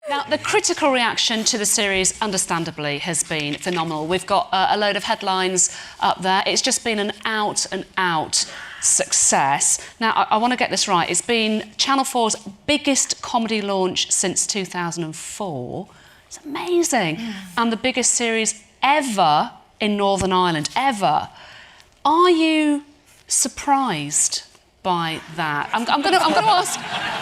Now, the critical reaction to the series, understandably, has been phenomenal. We've got a load of headlines up there. It's just been an out-and-out success. Now, I want to get this right. It's been Channel 4's biggest comedy launch since 2004. It's amazing. And the biggest series ever in Northern Ireland, ever. Are you surprised by that? I'm going to ask...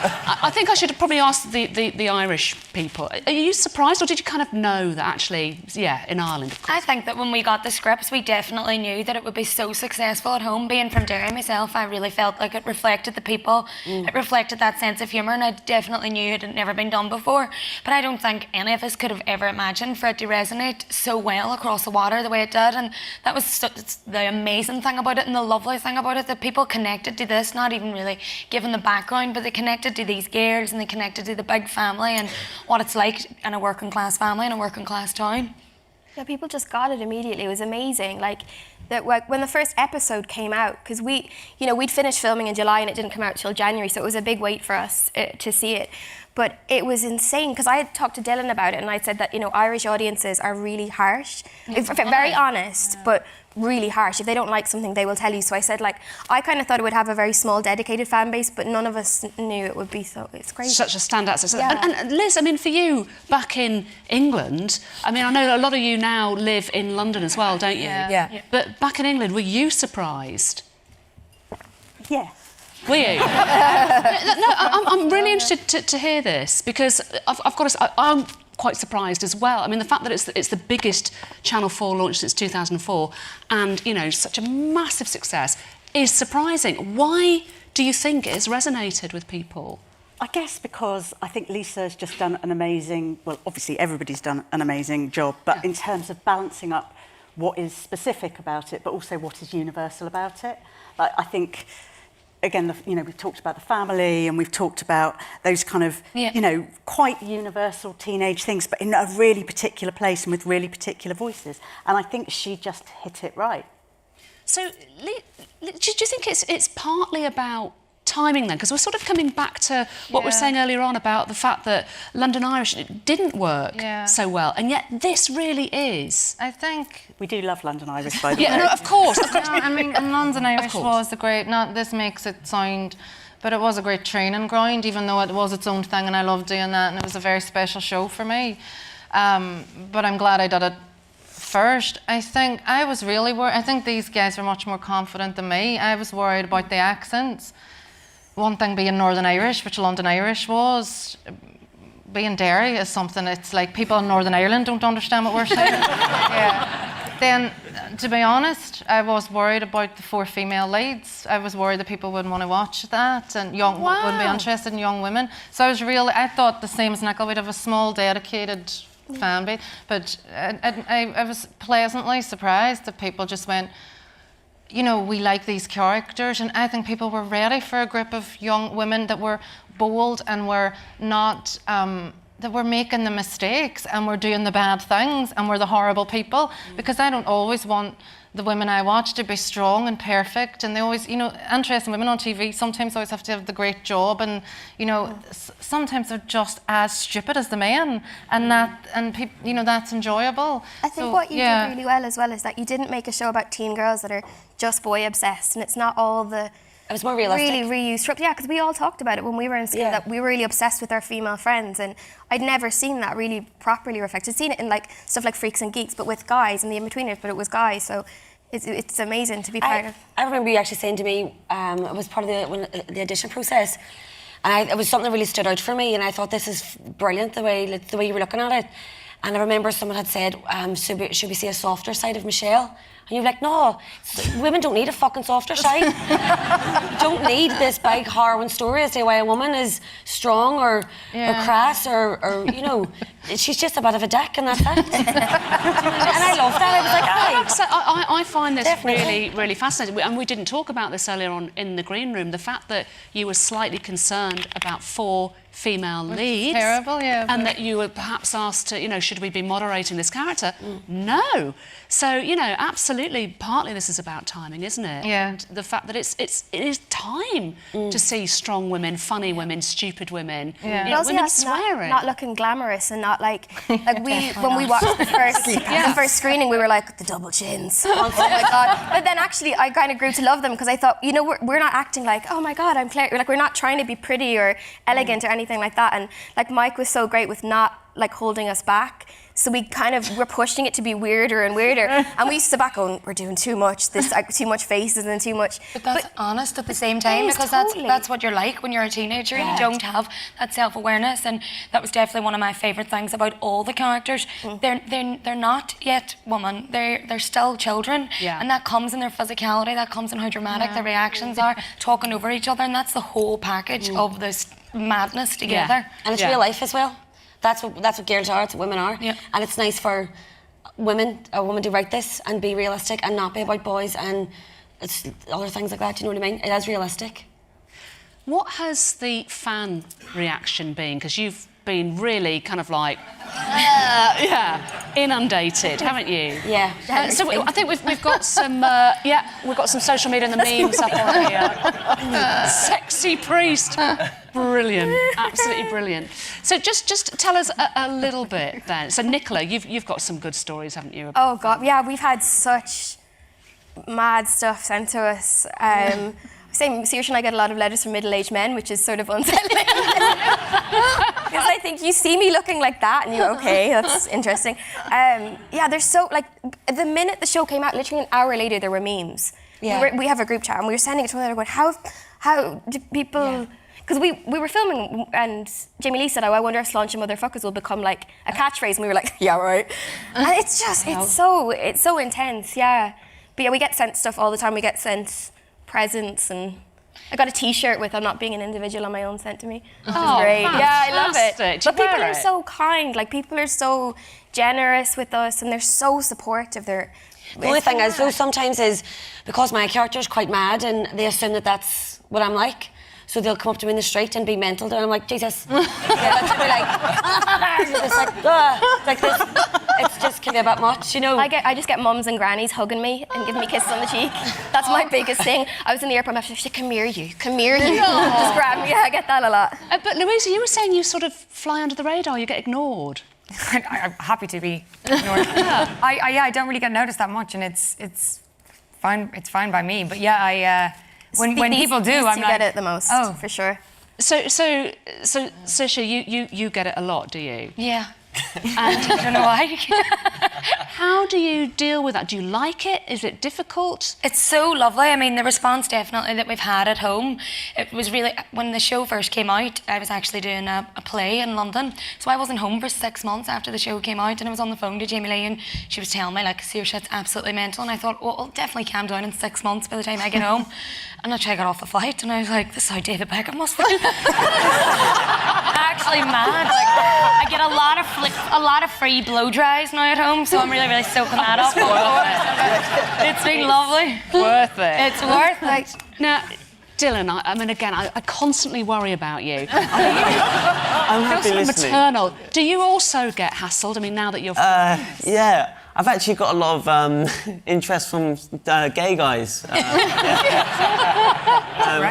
I think I should probably ask the Irish people. Are you surprised, or did you kind of know that actually, yeah, in Ireland, of course? I think that when we got the scripts, we definitely knew that it would be so successful at home. Being from Derry myself, I really felt like it reflected the people. It reflected that sense of humour, and I definitely knew it had never been done before. But I don't think any of us could have ever imagined for it to resonate so well across the water the way it did. And that was the amazing thing about it, and the lovely thing about it, that people connected to this, not even really given the background, but they connected to these girls and they connected to the big family and what it's like in a working class family in a working class town. Yeah, people just got it immediately. It was amazing. Like when the first episode came out, because we'd finished filming in July and it didn't come out till January, so it was a big wait for us to see it. But it was insane, because I had talked to Dylan about it and I said that, Irish audiences are really harsh. Very honest, but really harsh. If they don't like something, they will tell you. So I said, I kind of thought it would have a very small, dedicated fan base, but none of us knew it would be so. It's crazy. Such a standout success. Yeah. And Liz, I mean, for you, back in England, I mean, I know a lot of you now live in London as well, don't you? Yeah. But back in England, were you surprised? Yeah. Were you? No, I'm really interested to hear this, because I've got to say, I'm quite surprised as well. I mean, the fact that it's the biggest Channel 4 launch since 2004 and, such a massive success is surprising. Why do you think it has resonated with people? I guess because I think Lisa's just done an amazing... Well, obviously, everybody's done an amazing job, but in terms of balancing up what is specific about it, but also what is universal about it. I think... Again, we've talked about the family and we've talked about those kind of, quite universal teenage things, but in a really particular place and with really particular voices. And I think she just hit it right. So, do you think it's partly about timing then? Because we're sort of coming back to what we were saying earlier on about the fact that London Irish didn't work so well, and yet this really is. I think... We do love London Irish, by the way. Yeah, no, of course. No, I mean, and London Irish was a great... This makes it sound... But it was a great training ground, even though it was its own thing, and I loved doing that, and it was a very special show for me. But I'm glad I did it first. I think I was really worried. I think these guys were much more confident than me. I was worried about the accents. One thing being Northern Irish, which London Irish was, being Derry is something, it's like people in Northern Ireland don't understand what we're saying. Then, to be honest, I was worried about the 4 female leads. I was worried that people wouldn't want to watch that and wouldn't be interested in young women. So I thought the same as Nickel, we'd have a small, dedicated fan base. But I was pleasantly surprised that people just went, we like these characters, and I think people were ready for a group of young women that were bold and were not, that were making the mistakes and were doing the bad things and were the horrible people. Because I don't always want the women I watch to be strong and perfect, and they always, interesting women on TV sometimes always have to have the great job, and sometimes they're just as stupid as the men, and that's enjoyable. I think what you did really well as well is that you didn't make a show about teen girls that are just boy obsessed, and it's not all the... It was more realistic. Really reused tropes. Yeah, because we all talked about it when we were in school, that we were really obsessed with our female friends, and I'd never seen that really properly reflected. I'd seen it in stuff like Freaks and Geeks, but with guys and the in-betweeners, but it was guys, so it's amazing to be part of. I remember you actually saying to me, it was part of the audition process, and it was something that really stood out for me, and I thought, this is brilliant, the way you were looking at it. And I remember someone had said, should we see a softer side of Michelle? And you're like, no, women don't need a fucking softer side. You don't need this big harrowing story as to why a woman is strong or crass or she's just a bit of a dick and that's it. And I loved that. I was like, I find this really, really fascinating. And we didn't talk about this earlier on in the green room, the fact that you were slightly concerned about 4 female leads. Terrible, yeah. And that you were perhaps asked to, you know, should we be moderating this character? No. So, you know, absolutely, partly this is about timing, isn't it? Yeah. And the fact that it is time to see strong women, funny women, stupid women, Yeah. you know, Also, women yeah, swearing. not looking glamorous and not like when we watched the first screening, we were like the double chins. Oh my god! But then actually, I kind of grew to love them because I thought, you know, we're not acting like, oh my god, I'm Claire. Like, we're not trying to be pretty or elegant or anything like that. And like Mike was so great with not like holding us back. So we kind of were pushing it to be weirder and weirder. And we used to sit back going, we're doing too much, too much faces and too much. But that's honest at the same time, is, because totally. that's what you're like when you're a teenager. You don't have that self-awareness, and that was definitely one of my favourite things about all the characters. They're not yet women. They're still children, and that comes in their physicality. That comes in how dramatic their reactions are, talking over each other, and that's the whole package of this madness together. And it's real life as well. That's what girls are, it's what women are. Yeah. And it's nice for a woman to write this and be realistic and not be about boys and it's other things like that, you know what I mean? It is realistic. What has the fan reaction been? Because you've been really kind of like, inundated, haven't you? Yeah. So I think we've got some, we've got some social media and the memes up on here. Sexy priest. Brilliant, absolutely brilliant. So just tell us a little bit then. So Nicola, you've got some good stories, haven't you? Oh God, yeah, we've had such mad stuff sent to us. Saoirse and I get a lot of letters from middle-aged men, which is sort of unsettling. Because I think you see me looking like that and you're okay, that's interesting. There's so, like, the minute the show came out, literally an hour later there were memes. Yeah. We have a group chat and we were sending it to one another going, how do people... Because we were filming and Jamie Lee said, I wonder if slaunching motherfuckers will become like a catchphrase, and we were like, yeah, right. And it's just, it's so intense, yeah. But yeah, we get sent stuff all the time. We get sent presents, and I got a T-shirt with "I'm not being an individual" on my own sent to me, which is great. Yeah, I love it. Fantastic. But people are so kind. Like, people are so generous with us, and they're so supportive. The only thing is, though, sometimes is because my character's quite mad, and they assume that that's what I'm like. So they'll come up to me in the street and be mental, and I'm like, Jesus. They'll be like, it's like this. It's just can be a bit much, you know. I just get mums and grannies hugging me and giving me kisses on the cheek. That's my biggest thing. I was in the airport, and she said, come here, you. Just grab me. Yeah, I get that a lot. But Louisa, you were saying you sort of fly under the radar, you get ignored. I'm happy to be ignored. I don't really get noticed that much, and it's fine. It's fine by me. But yeah, when people do, I'm like, get it the most. Oh, for sure. So Saoirse, you get it a lot, do you? Yeah. And I don't know why. how do you deal with that? Do you like it? Is it difficult? It's so lovely. I mean, the response definitely that we've had at home, it was really, when the show first came out, I was actually doing a play in London. So I wasn't home for 6 months after the show came out, and I was on the phone to Jamie Lee, and she was telling me, like, Saoirse, it's absolutely mental. And I thought, well, I'll definitely calm down in 6 months by the time I get home. And I got off the flight, and I was like, this is how David Beckham must feel. Actually mad. Like, I get a lot of free blow dries now at home, so I'm really, really soaking that up. It's been lovely. Worth it. It's worth it. Now, Dylan, I mean, again, I constantly worry about you. I'm happy listening. Maternal. Do you also get hassled? I mean, now that you're... Yeah, I've actually got a lot of interest from gay guys.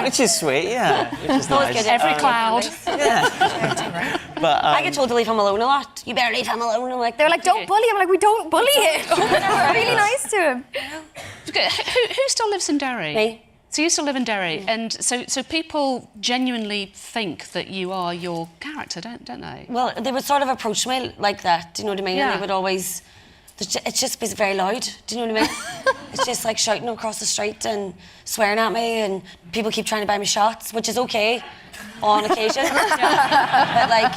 Which is sweet, yeah. Which is nice. Every cloud. Yeah. But, I get told to leave him alone a lot. You better leave him alone. I'm like, they're like, don't bully him. I'm like, we don't bully him. We're really nice to him. Who still lives in Derry? Me. So you still live in Derry, and so people genuinely think that you are your character, don't they? Well, they would sort of approach me like that, do you know what I mean? Yeah. And they would always... It's just very loud, do you know what I mean? It's just like shouting across the street and swearing at me, and people keep trying to buy me shots, which is okay on occasion. But like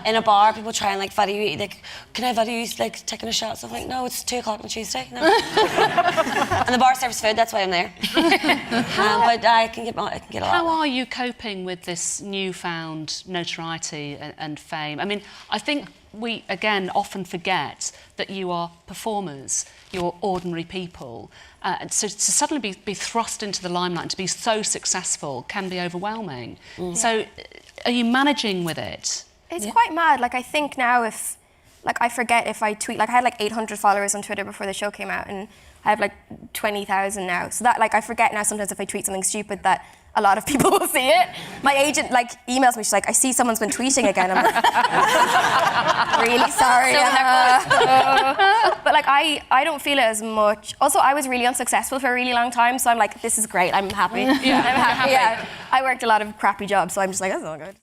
in a bar, people try and like video you, like, can I video you like taking a shot? So I'm like, no, it's 2 o'clock on Tuesday. No. And the bar serves food, that's why I'm there. But I can get a lot. How are you coping with this newfound notoriety and fame? I mean, I think we, again, often forget that you are performers, you're ordinary people. And so to suddenly be thrust into the limelight and to be so successful can be overwhelming. So are you managing with it? It's quite mad. Like, I think now if, like, I forget if I tweet, like, I had like 800 followers on Twitter before the show came out, and I have like 20,000 now. So that, like, I forget now sometimes if I tweet something stupid that a lot of people will see it. My agent, like, emails me, she's like, I see someone's been tweeting again. I'm like, really sorry. But, like, I don't feel it as much. Also, I was really unsuccessful for a really long time, so I'm like, this is great, I'm happy. I'm happy, I worked a lot of crappy jobs, so I'm just like, that's all good.